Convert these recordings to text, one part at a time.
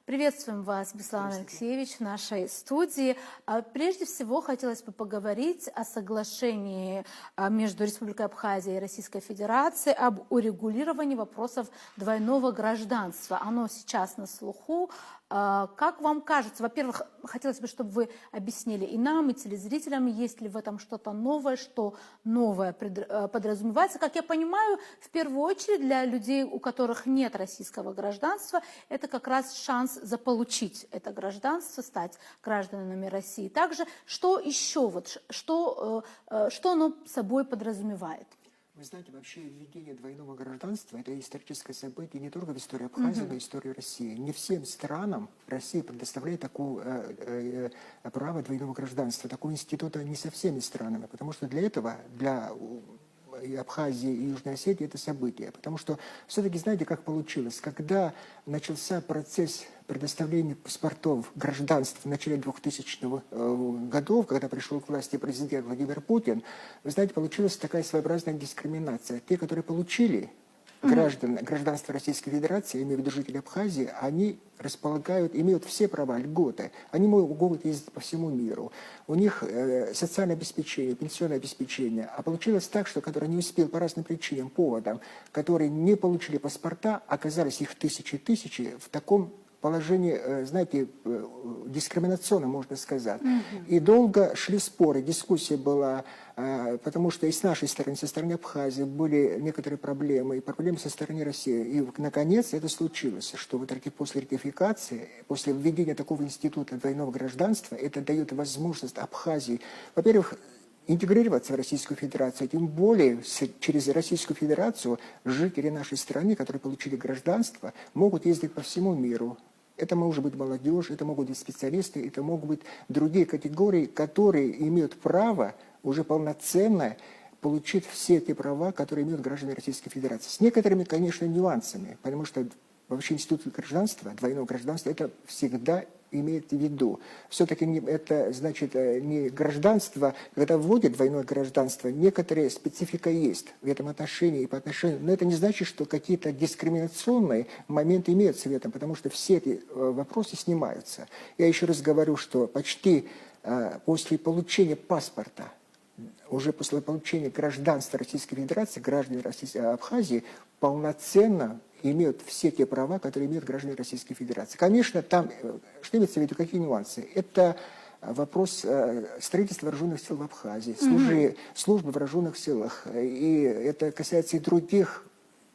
Приветствуем вас, Беслан Алексеевич, в нашей студии. Прежде всего, хотелось бы поговорить о соглашении между Республикой Абхазия и Российской Федерацией об урегулировании вопросов двойного гражданства. Оно сейчас на слуху. Как вам кажется, во-первых, хотелось бы, чтобы вы объяснили и нам, и телезрителям, есть ли в этом что-то новое, что новое подразумевается. Как я понимаю, в первую очередь для людей, у которых нет российского гражданства, это как раз шанс заполучить это гражданство, стать гражданами России. Также, что еще, что оно собой подразумевает? Вы знаете, вообще введение двойного гражданства – это историческое событие не только в истории Абхазии, но и в истории России. Не всем странам Россия предоставляет такое право двойного гражданства. Такого института не со всеми странами, потому что для этого, для и Абхазии, и Южной Осетии это событие. Потому что все-таки знаете, как получилось? Когда начался процесс предоставления паспортов гражданств в начале 2000-х годов, когда пришел к власти президент Владимир Путин, вы знаете, получилась такая своеобразная дискриминация. Те, которые получили гражданство Российской Федерации, я имею в виду жители Абхазии, они имеют все права, льготы. Они могут ездить по всему миру. У них социальное обеспечение, пенсионное обеспечение. А получилось так, что которые не успели по разным причинам, поводам, которые не получили паспорта, оказались их тысячи в таком положении, знаете, дискриминационно, можно сказать. И долго шли споры, дискуссия была, потому что и с нашей стороны, со стороны Абхазии были некоторые проблемы, и проблемы со стороны России. И, наконец, это случилось, что вот после ратификации, после введения такого института двойного гражданства, это дает возможность Абхазии, во-первых, интегрироваться в Российскую Федерацию, тем более через Российскую Федерацию жители нашей страны, которые получили гражданство, могут ездить по всему миру. Это может быть молодежь, это могут быть специалисты, это могут быть другие категории, которые имеют право уже полноценно получить все те права, которые имеют граждане Российской Федерации. С некоторыми, конечно, нюансами, потому что вообще институт гражданства, двойного гражданства, это всегда имеет в виду. Все-таки это значит не гражданство, когда вводят двойное гражданство, некоторая специфика есть в этом отношении и по отношению, но это не значит, что какие-то дискриминационные моменты имеются в этом, потому что все эти вопросы снимаются. Я еще раз говорю, что почти после получения паспорта, уже после получения гражданства Российской Федерации, граждане Абхазии полноценно имеют все те права, которые имеют граждане Российской Федерации. Конечно, там, что имеется в виду, какие нюансы? Это вопрос строительства вооруженных сил в Абхазии, службы в вооруженных силах, и это касается и других,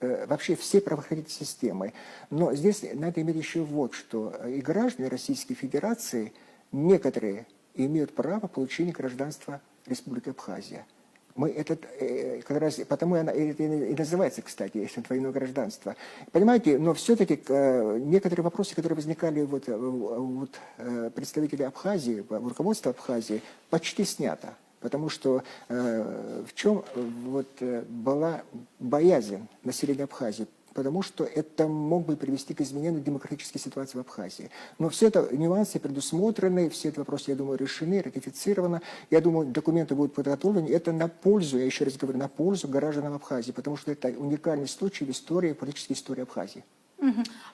вообще всей правоохранительной системы. Но здесь надо иметь еще вот что. И граждане Российской Федерации, некоторые имеют право получения гражданства Республики Абхазия. Мы как раз, потому это и называется, кстати, двойное гражданство. Понимаете, но все-таки некоторые вопросы, которые возникали представителей Абхазии, руководства Абхазии, почти снято. Потому что в чем была боязнь населения Абхазии? Потому что это мог бы привести к изменению демократической ситуации в Абхазии. Но все это нюансы предусмотрены, все эти вопросы, я думаю, решены, ратифицированы. Я думаю, документы будут подготовлены. Это на пользу, я еще раз говорю, на пользу гражданам Абхазии, потому что это уникальный случай в истории, политической истории Абхазии.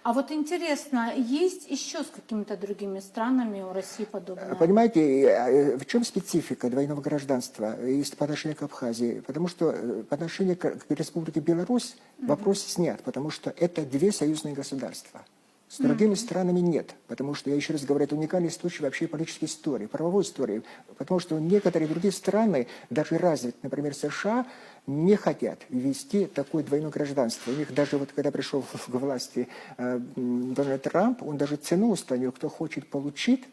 А вот интересно, есть еще с какими-то другими странами у России подобное? Понимаете, в чем специфика двойного гражданства по отношению к Абхазии? Потому что по отношению к Республике Беларусь вопрос снят, потому что это две союзные государства. С другими странами нет, потому что, я еще раз говорю, это уникальный случай вообще политической истории, правовой истории, потому что некоторые другие страны, даже развитые, например, США, не хотят ввести такое двойное гражданство. У них даже когда пришел к власти Дональд Трамп, он даже цену установил, кто хочет получить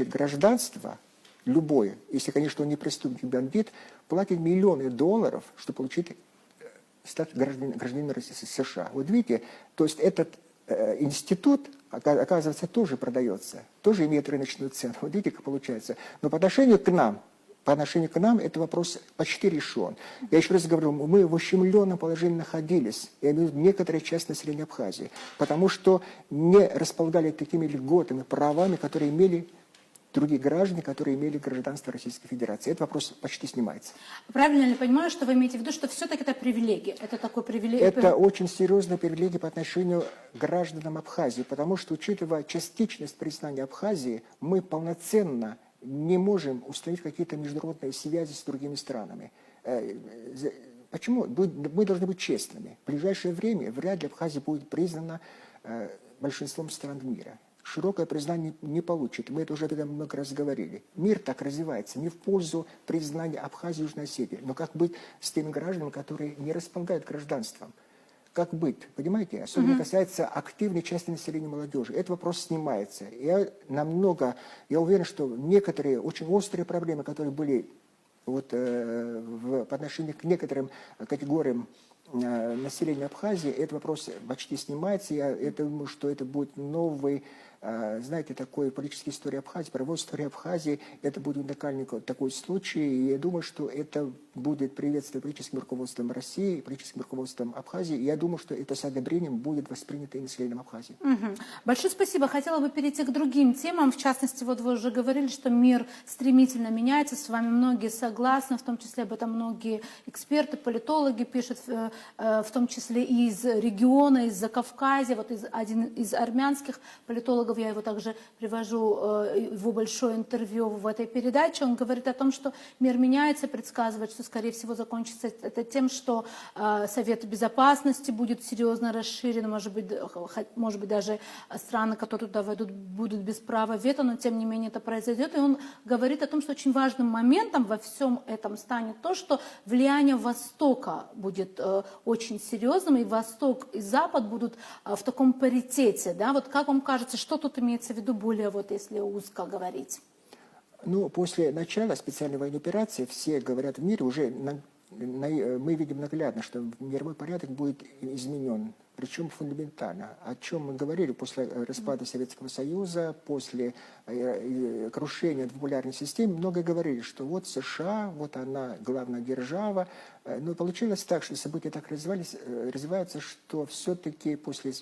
гражданство, любое, если, конечно, он не преступник, бандит, платит миллионы долларов, чтобы получить статус гражданина США. Вот видите, то есть этот институт, оказывается, тоже продается, тоже имеет рыночную цену. Вот видите, как получается. Но по отношению к нам этот вопрос почти решен. Я еще раз говорю, мы в ущемленном положении находились, я имею в виду некоторая часть населения Абхазии, потому что не располагали такими льготами, правами, которые имели другие граждане, которые имели гражданство Российской Федерации. Этот вопрос почти снимается. Правильно ли понимаю, что вы имеете в виду, что все-таки это привилегия? Это такой привилегия? Это очень серьезная привилегия по отношению к гражданам Абхазии, потому что, учитывая частичность признания Абхазии, мы полноценно не можем установить какие-то международные связи с другими странами. Почему? Мы должны быть честными. В ближайшее время вряд ли Абхазия будет признана большинством стран мира. Широкое признание не получит. Мы это уже об этом много раз говорили. Мир так развивается не в пользу признания Абхазии и Южной Осетии. Но как быть с теми гражданами, которые не располагают гражданством? Как быть? Понимаете? Особенно касается активной части населения молодежи. Этот вопрос снимается. Я уверен, что некоторые очень острые проблемы, которые были по отношению к некоторым категориям населения Абхазии, этот вопрос почти снимается. Я думаю, что это будет новый, знаете, такой политический история Абхазии, правовой история Абхазии. Это будет уникальный такой случай. И я думаю, что это будет приветствовать политическим руководством России, политическим руководством Абхазии. И я думаю, что это с одобрением будет воспринято и населением Абхазии. Большое спасибо. Хотела бы перейти к другим темам. В частности, вот вы уже говорили, что мир стремительно меняется. С вами многие согласны, в том числе об этом многие эксперты, политологи пишут, в том числе и из региона, из Закавказья. Вот один из армянских политологов, я его также привожу, его большое интервью в этой передаче, он говорит о том, что мир меняется, предсказывает, что, скорее всего, закончится это тем, что Совет Безопасности будет серьезно расширен, может быть, даже страны, которые туда войдут, будут без права вето, но, тем не менее, это произойдет. И он говорит о том, что очень важным моментом во всем этом станет то, что влияние Востока будет очень серьезным, и Восток и Запад будут в таком паритете. Да? Вот как вам кажется, что тут имеется в виду более, вот если узко говорить? Ну, после начала специальной военной операции все говорят в мире, уже мы видим наглядно, что мировой порядок будет изменен, причем фундаментально. О чем мы говорили после распада Советского Союза, после крушения двуполярной системы, много говорили, что вот США, вот она главная держава. Но получилось так, что события так развиваются, что все-таки после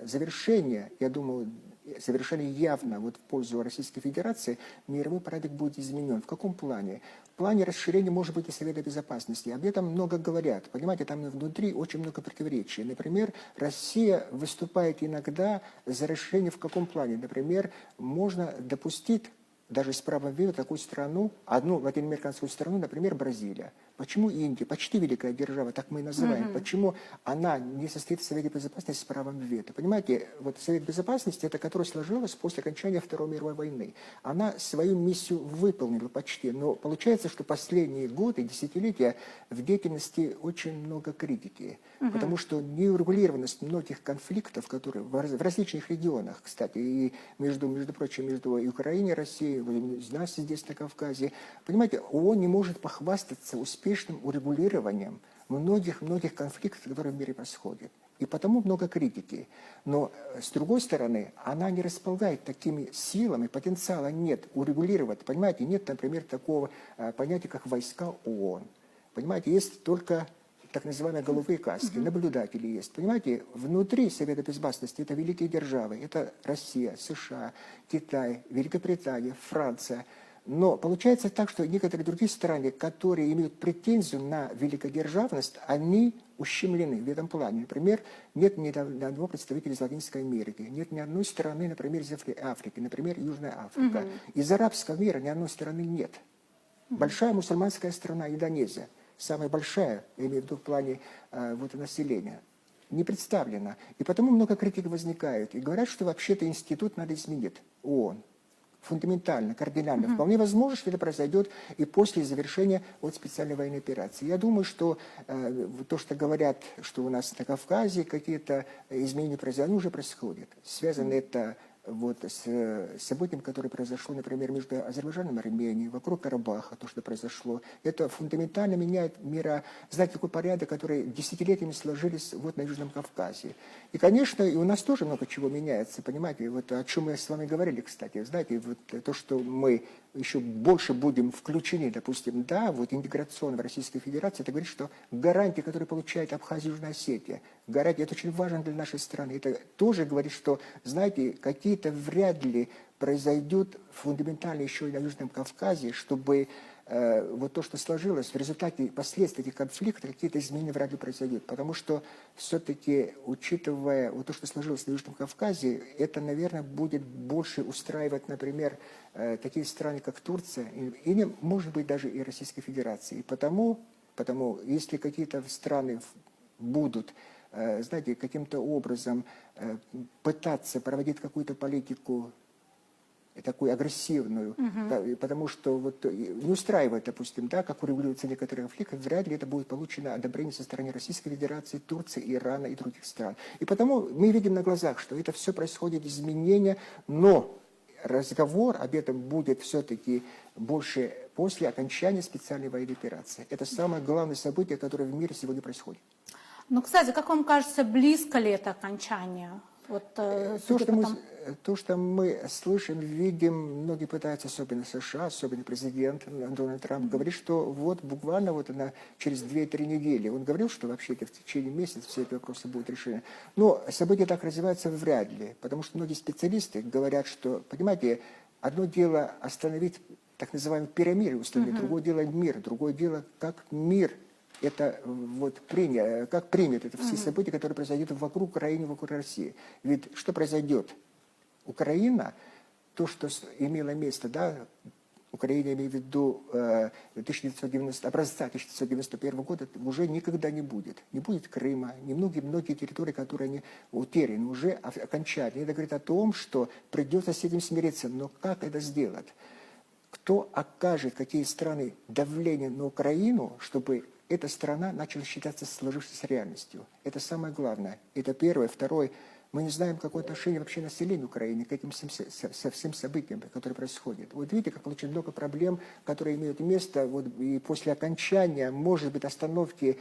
завершения, я думаю, совершенно явно в пользу Российской Федерации мировой порядок будет изменен. В каком плане? В плане расширения, может быть, и Совета Безопасности. Об этом много говорят. Понимаете, там внутри очень много противоречий. Например, Россия выступает иногда за расширение в каком плане? Например, можно допустить даже с правом вето такую страну, одну латиноамериканскую страну, например, Бразилия. Почему Индия, почти великая держава, так мы и называем, почему она не состоит в Совете Безопасности с правом вето? Понимаете, вот Совет Безопасности, это которая сложилась после окончания Второй мировой войны. Она свою миссию выполнила почти, но получается, что последние годы, десятилетия в деятельности очень много критики, потому что неурегулированность многих конфликтов, которые в различных регионах, кстати, и между прочим, между Украиной и Россией, у нас здесь на Кавказе, понимаете, ООН не может похвастаться успешным урегулированием многих конфликтов, которые в мире происходят. И потому много критики. Но, с другой стороны, она не располагает такими силами, потенциала нет урегулировать. Понимаете, нет, например, такого понятия, как войска ООН. Понимаете, есть только так называемые голубые каски, наблюдатели есть. Понимаете, внутри Совета Безопасности это великие державы, это Россия, США, Китай, Великобритания, Франция. Но получается так, что некоторые другие страны, которые имеют претензию на великодержавность, они ущемлены в этом плане. Например, нет ни одного представителя из Латинской Америки, нет ни одной страны, например, из Африки, например, Южная Африка. Из арабского мира ни одной страны нет. Большая мусульманская страна Индонезия, самая большая, я имею в виду в плане населения, не представлена. И потому много критики возникает. И говорят, что вообще-то институт надо изменить, ООН. Фундаментально, кардинально. Вполне возможно, что это произойдет и после завершения специальной военной операции. Я думаю, что то, что говорят, что у нас на Кавказе какие-то изменения произойдут, они уже происходят. Связано это с событием, которое произошло, например, между Азербайджаном и Арменией, вокруг Карабаха, то, что произошло. Это фундаментально меняет мира, знаете, такой порядок, который десятилетиями сложились на Южном Кавказе. И, конечно, и у нас тоже много чего меняется, понимаете, о чем мы с вами говорили, кстати, знаете, то, что мы еще больше будем включены, допустим, интеграционно в Российской Федерации, это говорит, что гарантии, которые получает Абхазия и Южная Осетия, гарантии, это очень важно для нашей страны. Это тоже говорит, что, знаете, какие-то вряд ли произойдет фундаментально еще и на Южном Кавказе, чтобы вот то, что сложилось, в результате последствий этих конфликтов какие-то изменения вряд ли произойдут. Потому что все-таки, учитывая вот то, что сложилось на Южном Кавказе, это, наверное, будет больше устраивать, например, такие страны, как Турция, или, может быть, даже и Российской Федерации. И потому, если какие-то страны будут, знаете, каким-то образом пытаться проводить какую-то политику такую агрессивную, потому что вот не устраивает, допустим, да, как урегулируются некоторые конфликты, вряд ли это будет получено одобрение со стороны Российской Федерации, Турции, Ирана и других стран. И потому мы видим на глазах, что это все происходит изменения, но разговор об этом будет все-таки больше после окончания специальной военной операции. Это самое главное событие, которое в мире сегодня происходит. Ну, кстати, как вам кажется, близко ли это окончание? Вот, То, что мы слышим, видим, многие пытаются, особенно США, особенно президент Дональд Трамп, говорит, что вот буквально вот через 2-3 недели. Он говорил, что вообще это в течение месяца все эти вопросы будут решены. Но события так развиваются вряд ли, потому что многие специалисты говорят, что, понимаете, одно дело остановить так называемый перемирие, установить, другое дело мир, другое дело, как мир это вот как принято это все события, которые произойдут вокруг Украины, вокруг России. Ведь что произойдет? Украина, то, что имело место, да, Украина, имею в виду образца 1991 года, уже никогда не будет. Не будет Крыма, не многие территории, которые они утеряны, уже окончательно. Это говорит о том, что придется с этим смириться. Но как это сделать? Кто окажет, какие страны, давление на Украину, чтобы эта страна начала считаться сложившейся реальностью? Это самое главное. Это первое. Второе. Мы не знаем, какое отношение вообще населения Украины к этим всем событиям, которые происходят. Вот видите, как очень много проблем, которые имеют место вот, и после окончания, может быть, остановки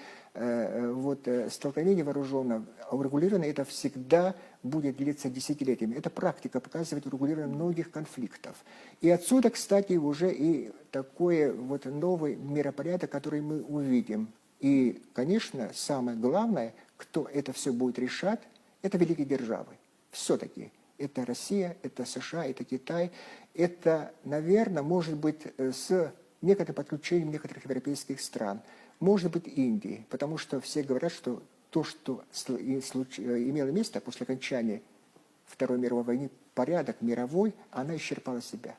столкновения вооруженного, а урегулировано это всегда будет длиться десятилетиями. Эта практика показывает урегулирование многих конфликтов. И отсюда, кстати, уже и такой вот новый миропорядок, который мы увидим. И, конечно, самое главное, кто это все будет решать, это великие державы. Все-таки. Это Россия, это США, это Китай. Это, наверное, может быть, с некоторым подключением некоторых европейских стран. Может быть, Индии. Потому что все говорят, что то, что имело место после окончания Второй мировой войны, порядок мировой, она исчерпала себя.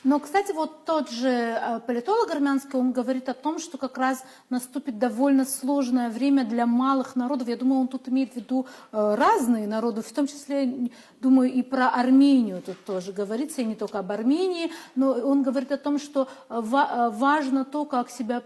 Но, кстати, вот тот же политолог армянский, он говорит о том, что как раз наступит довольно сложное время для малых народов. Я думаю, он тут имеет в виду разные народы, в том числе, думаю, и про Армению тут тоже говорится, и не только об Армении, но он говорит о том, что важно то, как себя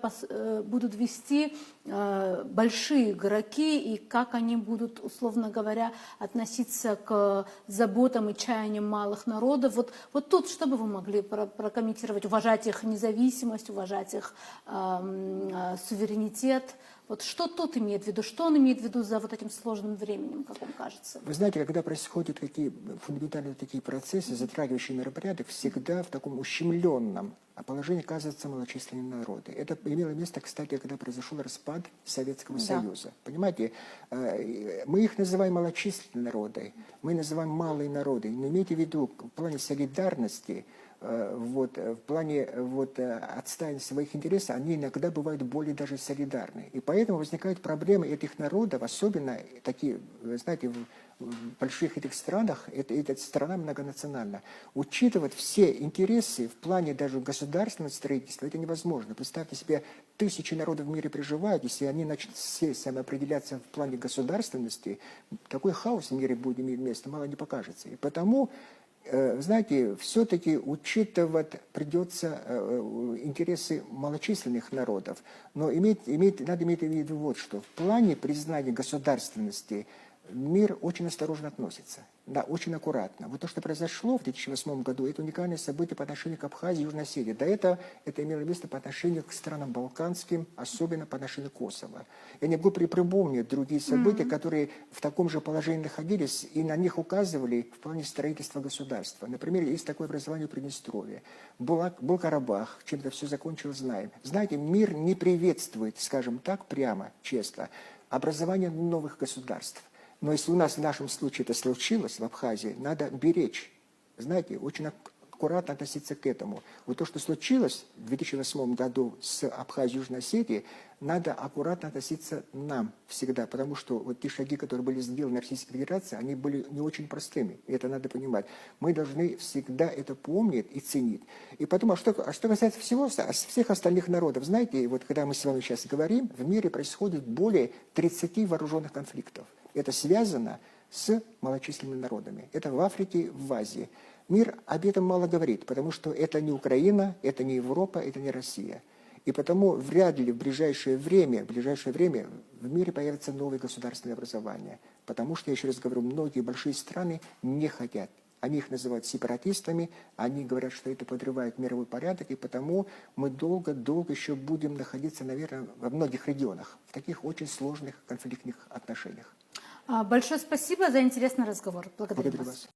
будут вести большие игроки и как они будут, условно говоря, относиться к заботам и чаяниям малых народов. Вот тут что бы вы могли прокомментировать? Уважать их независимость, уважать их суверенитет. Вот что тут имеет в виду? Что он имеет в виду за вот этим сложным временем, как вам кажется? Вы знаете, когда происходят такие фундаментальные такие процессы, затрагивающие миропорядок, всегда в таком ущемленном положении оказываются малочисленные народы. Это имело место, кстати, когда произошел распад Советского Союза. Понимаете, мы их называем малочисленными народами, мы называем малые народы. Но имейте в виду, в плане солидарности, в плане отстаивания своих интересов, они иногда бывают более даже солидарны. И поэтому возникают проблемы этих народов, особенно такие, знаете, в больших этих странах, эта страна многонациональна. Учитывать все интересы в плане даже государственного строительства, это невозможно. Представьте себе, тысячи народов в мире проживают, если они начнут все самоопределяться в плане государственности, такой хаос в мире будет иметь место, мало не покажется. И потому, знаете, все-таки учитывать придется интересы малочисленных народов. Но надо иметь в виду вот что. В плане признания государственности мир очень осторожно относится. Да, очень аккуратно. Вот то, что произошло в 2008 году, это уникальное событие по отношению к Абхазии и Южной Осетии. До этого это имело место по отношению к странам Балканским, особенно по отношению к Косово. Я не могу припомнить другие события, которые в таком же положении находились, и на них указывали в плане строительства государства. Например, есть такое образование Приднестровья. Был Карабах, чем-то все закончилось, знаем. Знаете, мир не приветствует, скажем так, прямо, честно, образование новых государств. Но если у нас в нашем случае это случилось в Абхазии, надо беречь знаете, очень аккуратно относиться к этому. Вот то, что случилось в 2008 году с Абхазией и Южной Осетией, надо аккуратно относиться нам всегда, потому что вот те шаги, которые были сделаны Российской Федерацией, они были не очень простыми, и это надо понимать. Мы должны всегда это помнить и ценить. И потом, а что касается всех остальных народов, знаете, вот когда мы с вами сейчас говорим, в мире происходит более 30 вооруженных конфликтов. Это связано с малочисленными народами. Это в Африке, в Азии. Мир об этом мало говорит, потому что это не Украина, это не Европа, это не Россия. И потому вряд ли в ближайшее время в мире появятся новые государственные образования. Потому что, я еще раз говорю, многие большие страны не хотят. Они их называют сепаратистами, они говорят, что это подрывает мировой порядок, и потому мы долго-долго еще будем находиться, наверное, во многих регионах, в таких очень сложных конфликтных отношениях. Большое спасибо за интересный разговор. Благодарю Благодарю вас. вас.